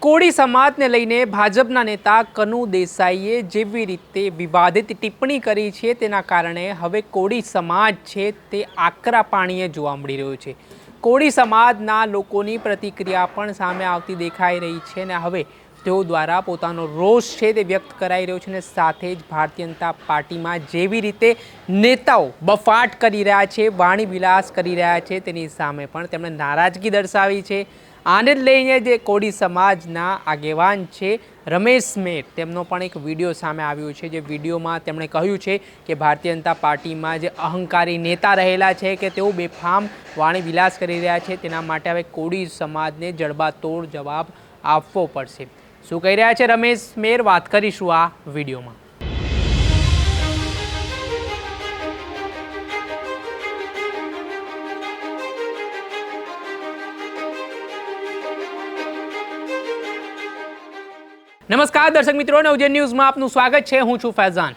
કોળી સમાજને લઈને ભાજપના નેતા કનુ દેસાઈએ જેવી રીતે વિવાદિત ટિપ્પણી કરી છે તેના કારણે હવે કોળી સમાજ છે તે આકરા પાણીએ જોવા મળી રહ્યો છે। કોળી સમાજના લોકોની પ્રતિક્રિયા પણ સામે આવતી દેખાઈ રહી છે અને હવે તેઓ દ્વારા પોતાનો રોષ છે તે વ્યક્ત કરાઈ રહ્યો છે અને સાથે જ ભારતીય જનતા પાર્ટીમાં જેવી રીતે નેતાઓ બફાટ કરી રહ્યા છે, વાણી વિલાસ કરી રહ્યા છે તેની સામે પણ તેમણે નારાજગી દર્શાવી છે। આને લઈને જે કોળી સમાજના આગેવાન છે રમેશ મેર તેમનો પણ એક વિડીયો સામે આવ્યો છે, જે વિડીયોમાં તેમણે કહ્યું છે કે ભારતીય જનતા પાર્ટીમાં જે અહંકારી નેતા રહેલા છે કે તેઓ બેફામ વાણી વિલાસ કરી રહ્યા છે, તેના માટે હવે કોળી સમાજને જડબાતોડ જવાબ આપવો પડશે। શું કહી રહ્યા છે રમેશ મેર, વાત કરીશું આ વિડીયોમાં। નમસ્કાર દર્શક મિત્રો, નવજીવન ન્યૂઝમાં આપનું સ્વાગત છે। હું છું ફૈઝાન।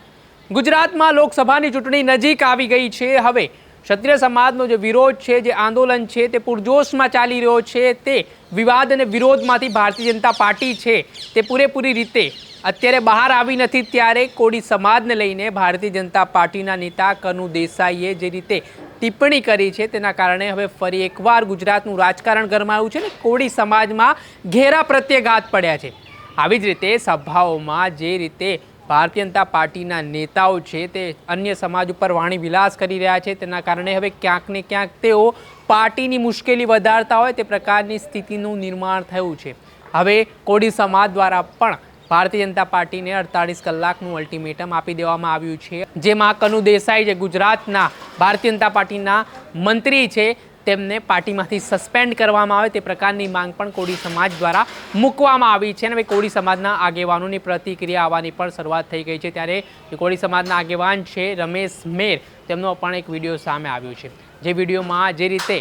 ગુજરાતમાં લોકસભાની ચૂંટણી નજીક આવી ગઈ છે। હવે ક્ષત્રિય સમાજનો જે વિરોધ છે, જે આંદોલન છે તે પૂરજોશમાં ચાલી રહ્યો છે। તે વિવાદ અને વિરોધમાંથી ભારતીય જનતા પાર્ટી છે તે પૂરેપૂરી રીતે અત્યારે બહાર આવી નથી। ત્યારે કોળી સમાજને લઈને ભારતીય જનતા પાર્ટીના નેતા કનુ દેસાઈએ જે રીતે ટિપ્પણી કરી છે તેના કારણે હવે ફરી એકવાર ગુજરાતનું રાજકારણ ગરમાયું છે અને કોળી સમાજમાં ઘેરા પ્રત્યાઘાત પડ્યા છે। આવી જ રીતે સભાઓમાં જે રીતે ભારતીય જનતા પાર્ટીના નેતાઓ છે તે અન્ય સમાજ ઉપર વાણી વિલાસ કરી રહ્યા છે, તેના કારણે હવે ક્યાંક ને ક્યાંક તેઓ પાર્ટીની મુશ્કેલી વધારતા હોય તે પ્રકારની સ્થિતિનું નિર્માણ થયું છે। હવે કોળી સમાજ દ્વારા પણ ભારતીય જનતા પાર્ટીને 48 કલાકનું અલ્ટિમેટમ આપી દેવામાં આવ્યું છે, જેમાં કનુ દેસાઈ જે ગુજરાતના ભારતીય જનતા પાર્ટીના મંત્રી છે તેમને પાર્ટીમાંથી સસ્પેન્ડ કરવામાં આવે તે પ્રકારની માંગ પણ કોળી સમાજ દ્વારા મૂકવામાં આવી છે અને હવે કોળી સમાજના આગેવાનોની પ્રતિક્રિયા આવવાની પણ શરૂઆત થઈ ગઈ છે। ત્યારે કોળી સમાજના આગેવાન છે રમેશ મેર, તેમનો પણ એક વિડીયો સામે આવ્યો છે, જે વિડીયોમાં જે રીતે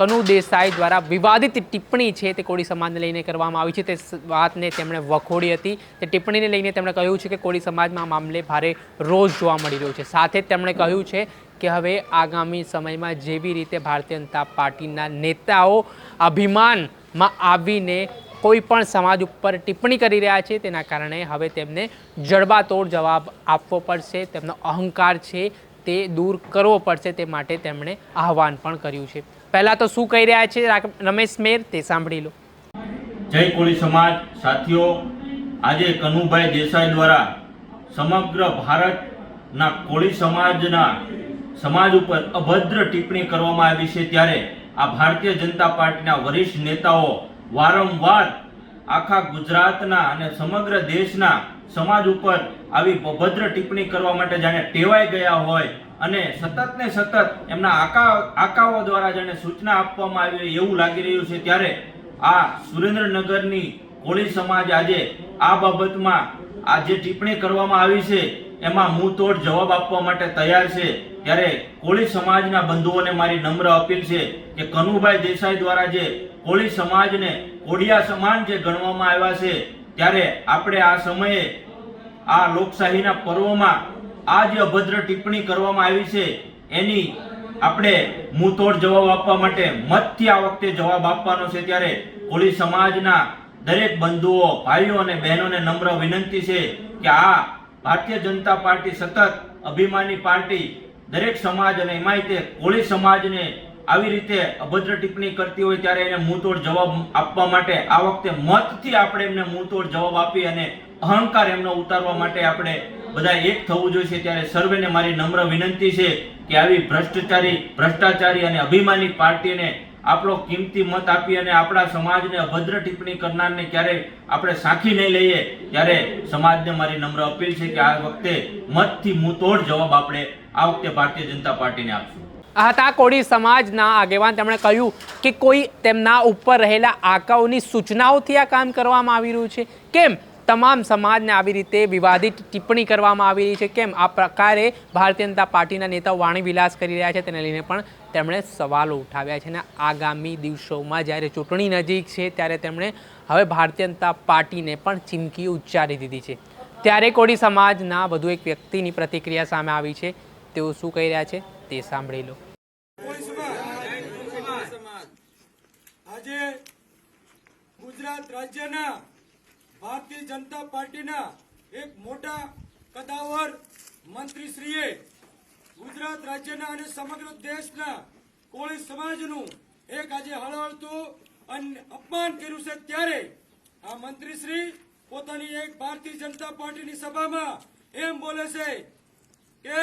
કનુ દેસાઈ દ્વારા વિવાદિત ટિપ્પણી છે તે કોળી સમાજને લઈને કરવામાં આવી છે તે વાતને તેમણે વખોડી હતી। તે ટિપ્પણીને લઈને તેમણે કહ્યું છે કે કોળી સમાજમાં આ મામલે ભારે રોષ જોવા મળી રહ્યો છે। સાથે જ તેમણે કહ્યું છે કે હવે આગામી સમયમાં જેવી રીતે ભારતીય જનતા પાર્ટીના નેતાઓ અભિમાનમાં આવીને કોઈ પણ સમાજ ઉપર ટિપ્પણી કરી રહ્યા છે તેના કારણે હવે તેમને જડબાતોડ જવાબ આપવો પડશે, તેમનો અહંકાર છે તે દૂર કરવો પડશે, તે માટે તેમણે આહવાન પણ કર્યું છે। પહેલા તો શું કહી રહ્યા છે રમેશ મેર તે સાંભળી લો। જય કોળી સમાજ સાથીઓ, આજે કનુભાઈ દેસાઈ દ્વારા સમગ્ર ભારતના કોળી સમાજ ઉપર અભદ્ર ટિપ્પણી કરવામાં આવી છે। ત્યારે આ ભારતીય જનતા પાર્ટીના વરિષ્ઠ નેતાઓ વારંવાર આખા ગુજરાતના અને સમગ્ર દેશના સમાજ ઉપર આવી અભદ્ર ટિપ્પણી કરવા માટે જાણે ટેવાઈ ગયા હોય અને સતત ને સતત એમના આકાઓ દ્વારા જાણે સૂચના આપવામાં આવી એવું લાગી રહ્યું છે। ત્યારે આ સુરેન્દ્રનગરની કોળી સમાજ આજે આ બાબતમાં આ જે ટિપ્પણી કરવામાં આવી છે એમાં મુંહતોડ જવાબ આપવા માટે તૈયાર છે। ત્યારે કોળી સમાજના બંધુઓને મારી નમ્ર અપીલ છે કે કનુભાઈ દેસાઈ દ્વારા જે કોળી સમાજને કોડિયા સમાન જે ગણવામાં આવ્યા છે, ત્યારે આપણે આ સમયે આ લોકશાહીના પર્વમાં આ જે અભદ્ર ટિપ્પણી કરવામાં આવી છે એની આપણે મુંહતોડ જવાબ આપવા માટે મતથી આ વખતે જવાબ આપવાનો છે। ત્યારે કોળી સમાજના દરેક બંધુઓ, ભાઈઓ અને બહેનોને નમ્ર વિનંતી છે કે આ ભારતીય જનતા પાર્ટી સતત અભિમાની પાર્ટી દરેક સમાજ અને એમાંય તે કોળી સમાજને આવી રીતે અભદ્ર ટિપ્પણી કરતી હોય ત્યારે એને મુંહતોડ જવાબ આપવા માટે આ વખતે મતથી આપણે એમને મુંહતોડ જવાબ આપી અને અહંકાર એમનો ઉતારવા માટે આપણે બધા એક થવું જોઈએ। ત્યારે સર્વેને મારી નમ્ર વિનંતી છે કે આવી ભ્રષ્ટાચારી અને અભિમાની પાર્ટીને આપણો કિંમતી મત આપી અને આપણા સમાજને અભદ્ર ટિપ્પણી કરનારને ક્યારેય આપણે સાંખી નહીં લઈએ। ત્યારે સમાજને મારી નમ્ર અપીલ છે કે આ વખતે મતથી મુંહતોડ જવાબ આપણે આ વખતે ભારતીય જનતા પાર્ટીને આપશું। આ હતા કોળી સમાજના આગેવાન। તેમણે કહ્યું કે કોઈ તેમના ઉપર રહેલા આકાઓની સૂચનાઓથી આ કામ કરવામાં આવી રહ્યું છે। કેમ તમામ સમાજને આવી રીતે વિવાદિત ટિપ્પણી કરવામાં આવી રહી છે, કેમ આ પ્રકારે ભારતીય જનતા પાર્ટીના નેતાઓ વાણી વિલાસ કરી રહ્યા છે તેને લઈને પણ તેમણે સવાલો ઉઠાવ્યા છે અને આગામી દિવસોમાં જ્યારે ચૂંટણી નજીક છે ત્યારે તેમણે હવે ભારતીય જનતા પાર્ટીને પણ ચીમકી ઉચ્ચારી દીધી છે। ત્યારે કોળી સમાજના વધુ એક વ્યક્તિની પ્રતિક્રિયા સામે આવી છે, તેઓ શું કહી રહ્યા છે તે સાંભળી લો। આજે ગુજરાત રાજ્યના ભારતીય જનતા પાર્ટીના એક મોટા કદાવર મંત્રીશ્રીએ ગુજરાત રાજ્યના અને સમગ્ર દેશના કોળી સમાજનું એક આજે હળહળતું અપમાન કર્યું છે, ત્યારે આ મંત્રીશ્રી પોતાની એક ભારતીય જનતા પાર્ટીની સભામાં એમ બોલે છે કે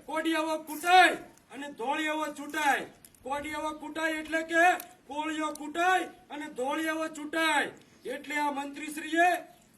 કોડિયાઓ કૂટાય અને ધોળિયાઓ છૂટાય. કોડિયાઓ કૂટાય એટલે કે કોળીઓ કૂટાય અને ધોળિયાઓ છૂટાય. એટલે આ મંત્રીશ્રીએ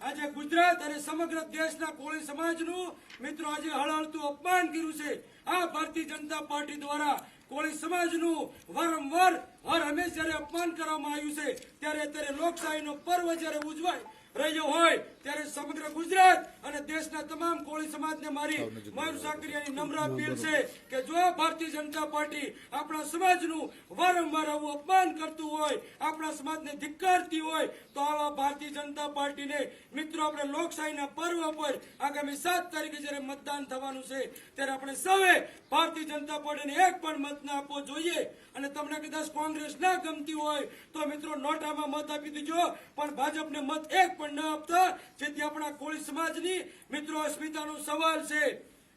આજે ગુજરાત અને સમગ્ર દેશના કોળી સમાજનું મિત્રો આજે હળહળતું અપમાન કર્યું છે. આ ભારતીય જનતા પાર્ટી દ્વારા કોળી સમાજનું વારંવાર હર હંમેશ જયારે અપમાન કરવામાં આવ્યું છે, ત્યારે અત્યારે લોકશાહીનો પર્વ જયારે ઉજવાય રહ્યો હોય ત્યારે સમગ્ર ગુજરાત અને દેશના તમામ કોળી સમાજને મારી મયુર સાકરિયાની નમ્ર અપીલ છે કે જો ભારતીય જનતા પાર્ટી આપણા સમાજનું વારંવાર આવું અપમાન કરતું હોય, આપણા સમાજને ધિક્કારતી હોય, તો આવા ભારતીય જનતા પાર્ટીને મિત્રો આપણે લોકશાહીના પર્વ પર આગામી 7 તારીખે જયારે મતદાન થવાનું છે ત્યારે આપણે સૌએ ભારતીય જનતા પાર્ટીને એક પણ મત ના આપવો જોઈએ. અને તમને કદાચ કોંગ્રેસ ના ગમતી હોય તો મિત્રો નોટામાં મત આપી દેજો, પણ ભાજપને મત એક પણ ન આપતા, જેથી આપણા કોળી સમાજની મિત્રો અસ્મિતાનો સવાલ છે.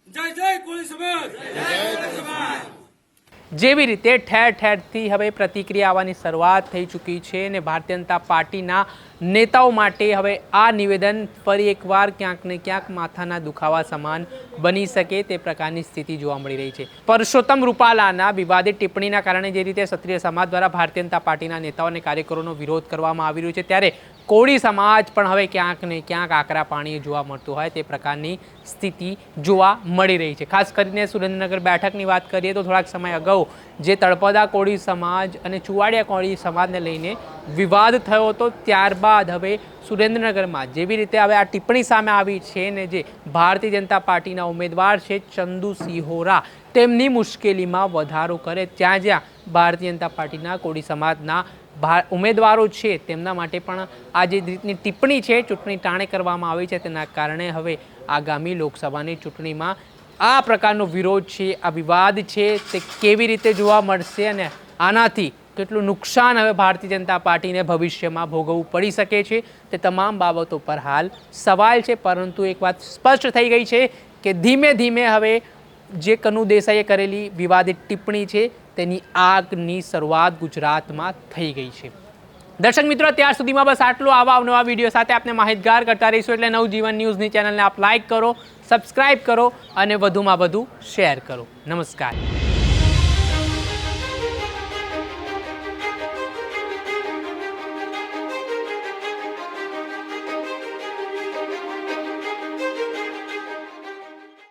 જય જય કોળી સમાજ, જય કોળી સમાજ. જેવી રીતે ઠેર ઠેરથી હવે પ્રતિક્રિયા આવવાની શરૂઆત થઈ ચૂકી છે અને ભારતીય જનતા પાર્ટીના નેતાઓ માટે હવે આ નિવેદન ફરી એકવાર ક્યાંક ને ક્યાંક માથાના દુખાવા સમાન બની શકે તે પ્રકારની સ્થિતિ જોવા મળી રહી છે. પરસોત્તમ રૂપાલાના વિવાદિત ટિપ્પણીના કારણે જે રીતે ક્ષત્રિય સમાજ દ્વારા ભારતીય જનતા પાર્ટીના નેતાઓ અને કાર્યકરોનો વિરોધ કરવામાં આવી રહ્યો છે, ત્યારે કોળી સમાજ પણ હવે ક્યાંક ને ક્યાંક આકરા પાણીએ જોવા મળતું હોય તે પ્રકારની સ્થિતિ જોવા મળી રહી છે. ખાસ કરીને સુરેન્દ્રનગર બેઠકની વાત કરીએ તો થોડાક સમય અગાઉ જે તળપદા કોળી સમાજ અને ચુવાડિયા કોળી સમાજને લઈને વિવાદ થયો હતો, ત્યારબાદ હવે સુરેન્દ્રનગરમાં જેવી રીતે હવે આ ટિપ્પણી સામે આવી છે ને જે ભારતીય જનતા પાર્ટીના ઉમેદવાર છે ચંદુ સિહોરા તેમની મુશ્કેલીમાં વધારો કરે, જ્યાં ભારતીય જનતા પાર્ટીના કોળી સમાજના ઉમેદવારો છે તેમના માટે પણ આ જે રીતની ટિપ્પણી છે ચૂંટણી ટાણે કરવામાં આવી છે, તેના કારણે હવે આગામી લોકસભાની ચૂંટણીમાં આ પ્રકારનો વિરોધ છે, આ વિવાદ છે તે કેવી રીતે જોવા મળશે અને આનાથી કેટલું નુકસાન હવે ભારતીય જનતા પાર્ટીને ભવિષ્યમાં ભોગવવું પડી શકે છે તે તમામ બાબતો પર હાલ સવાલ છે. પરંતુ એક વાત સ્પષ્ટ થઈ ગઈ છે કે ધીમે ધીમે હવે જે કનુ દેસાઈએ કરેલી વિવાદિત ટિપ્પણી છે તેની આગની શરૂઆત ગુજરાતમાં થઈ ગઈ છે. દર્શક મિત્રો, અત્યાર સુધીમાં બસ આટલું. આવા અવનવા વિડીયો સાથે આપણે માહિતગાર કરતા રહીશું, એટલે નવજીવન ન્યૂઝની ચેનલને આપ લાઇક કરો, સબસ્ક્રાઇબ કરો અને વધુમાં વધુ શેર કરો. નમસ્કાર.